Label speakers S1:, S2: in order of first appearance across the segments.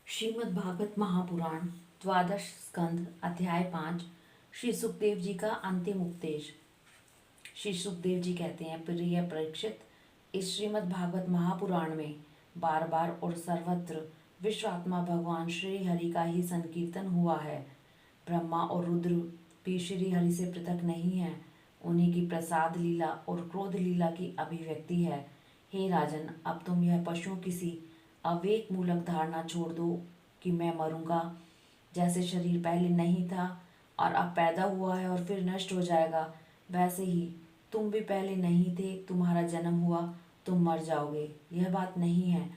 S1: श्रीमद् भागवत महापुराण द्वादश स्कंध अध्याय 5। श्री सुखदेव जी का अंतिम उपदेश। श्री सुखदेव जी कहते हैं, प्रिय परीक्षित, इस श्रीमद् भागवत महापुराण में बार बार और सर्वत्र विश्वात्मा भगवान श्री हरि का ही संकीर्तन हुआ है। ब्रह्मा और रुद्र भी श्री हरि से पृथक नहीं है, उन्हीं की प्रसाद लीला और क्रोध लीला की अभिव्यक्ति है। हे राजन, अब तुम यह पशुओं किसी अवेक मूलक धारणा छोड़ दो कि मैं मरूंगा। जैसे शरीर पहले नहीं था और अब पैदा हुआ है और फिर नष्ट हो जाएगा, वैसे ही तुम भी पहले नहीं थे, तुम्हारा जन्म हुआ, तुम मर जाओगे। यह बात नहीं है।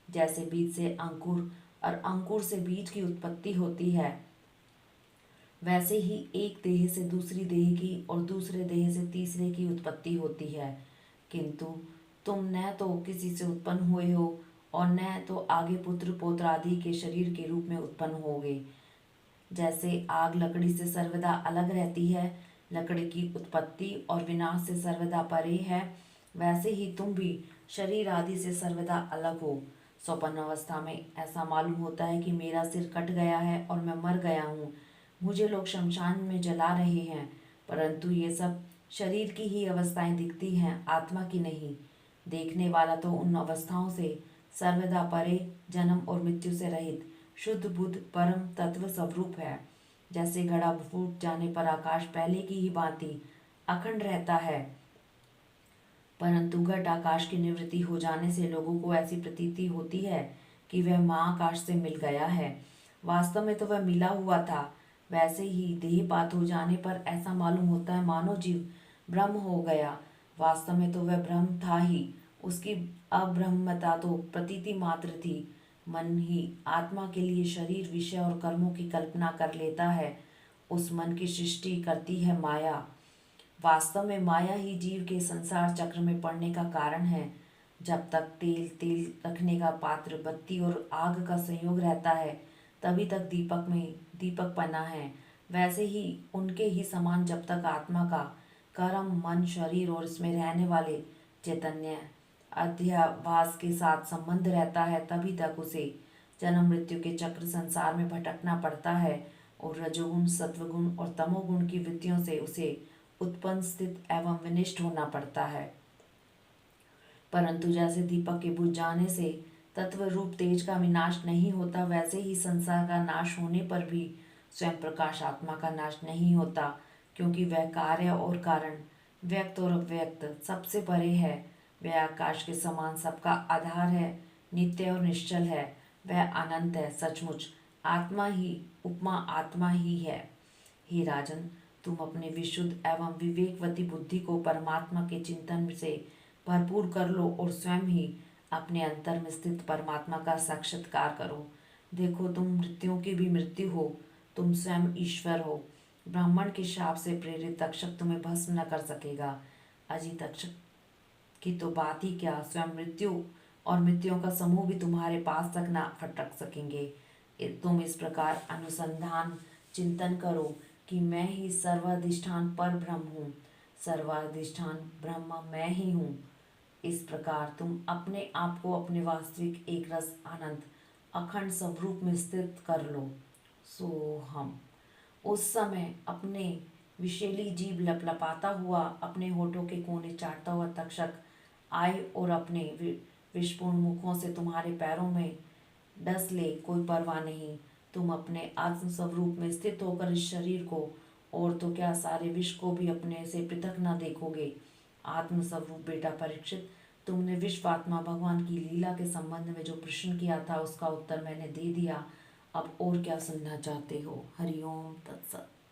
S1: जैसे बीज से अंकुर और अंकुर से बीज की उत्पत्ति होती है, वैसे ही एक देह से दूसरी देह की और दूसरे देह से तीसरे की उत्पत्ति होती है। किंतु तुम न तो किसी से उत्पन्न हुए हो और न तो आगे पुत्र पौत्र आदि के शरीर के रूप में उत्पन्न होगे। जैसे आग लकड़ी से सर्वदा अलग रहती है, लकड़ी की उत्पत्ति और विनाश से सर्वदा परे है, वैसे ही तुम भी शरीर आदि से सर्वदा अलग हो। स्वप्न अवस्था में ऐसा मालूम होता है कि मेरा सिर कट गया है और मैं मर गया हूँ, मुझे लोग शमशान में जला रहे हैं, परंतु ये सब शरीर की ही अवस्थाएं दिखती हैं, आत्मा की नहीं। देखने वाला तो उन अवस्थाओं से सर्वदा परे, जन्म और मृत्यु से रहित शुद्ध बुद्ध परम तत्व स्वरूप है। जैसे घड़ा फूट जाने पर आकाश पहले की ही भांति अखंड रहता है, परंतु घट आकाश की निवृत्ति हो जाने से लोगों को ऐसी प्रतीति होती है कि वह महाकाश से मिल गया है। वास्तव में तो वह मिला हुआ था। वैसे ही देहपात हो जाने पर ऐसा मालूम होता है मानो जीव ब्रह्म हो गया। वास्तव में तो वह ब्रह्म था ही, उसकी अब्रह्मता तो प्रतीति मात्र थी। मन ही आत्मा के लिए शरीर, विषय और कर्मों की कल्पना कर लेता है। उस मन की सृष्टि करती है माया। वास्तव में माया ही जीव के संसार चक्र में पड़ने का कारण है। जब तक तेल रखने का पात्र, बत्ती और आग का संयोग रहता है, तभी तक दीपक में दीपक पना है। वैसे ही उनके ही समान जब तक आत्मा का कर्म, मन, शरीर और इसमें रहने वाले चैतन्य अध्याभास के साथ संबंध रहता है, तभी तक उसे जन्म मृत्यु के चक्र संसार में भटकना पड़ता है और रजोगुण, सत्वगुण और तमोगुण की वृत्तियों से उसे उत्पन्न, स्थित एवं विनिष्ट होना पड़ता है। परंतु जैसे दीपक के बुझ जाने से तत्व रूप तेज का विनाश नहीं होता, वैसे ही संसार का नाश होने पर भी स्वयं प्रकाश आत्मा का नाश नहीं होता, क्योंकि वह कार्य और कारण, व्यक्त और अव्यक्त सबसे परे है। वह आकाश के समान सबका आधार है, नित्य और निश्चल है, वह अनंत है। सचमुच आत्मा ही उपमा आत्मा ही है। हे राजन, तुम अपने विशुद्ध एवं विवेकवती बुद्धि को परमात्मा के चिंतन से भरपूर कर लो और स्वयं ही अपने अंतर में स्थित परमात्मा का साक्षात्कार करो। देखो, तुम मृत्युओं की भी मृत्यु हो, तुम स्वयं ईश्वर हो। ब्राह्मण के शाप से प्रेरित तक्षक तुम्हें भस्म न कर सकेगा। अजी तक्षक की तो बात ही क्या, स्वयं मृत्यु और मृत्युओं का समूह भी तुम्हारे पास तक ना फटक सकेंगे। तुम इस प्रकार अनुसंधान चिंतन करो कि मैं ही सर्वाधिष्ठान पर ब्रह्म हूँ, सर्वाधिष्ठान ब्रह्म मैं ही हूँ। इस प्रकार तुम अपने आप को अपने वास्तविक एक रस आनंद अखंड स्वरूप में स्थित कर लो। सो हम उस समय अपने विषैली जीभ लपलपाता हुआ, अपने होठों के कोने चाटता हुआ तक्षक आए और अपने विषपूर्ण मुखों से तुम्हारे पैरों में डस ले, कोई परवाह नहीं। तुम अपने आत्म स्वरूप में स्थित होकर इस शरीर को और तो क्या सारे विश्व को भी अपने से पृथक न देखोगे। आत्म स्वरूप बेटा परीक्षित, तुमने विश्वात्मा भगवान की लीला के संबंध में जो प्रश्न किया था, उसका उत्तर मैंने दे दिया। अब और क्या सुनना चाहते हो? हरिओम तत्सत।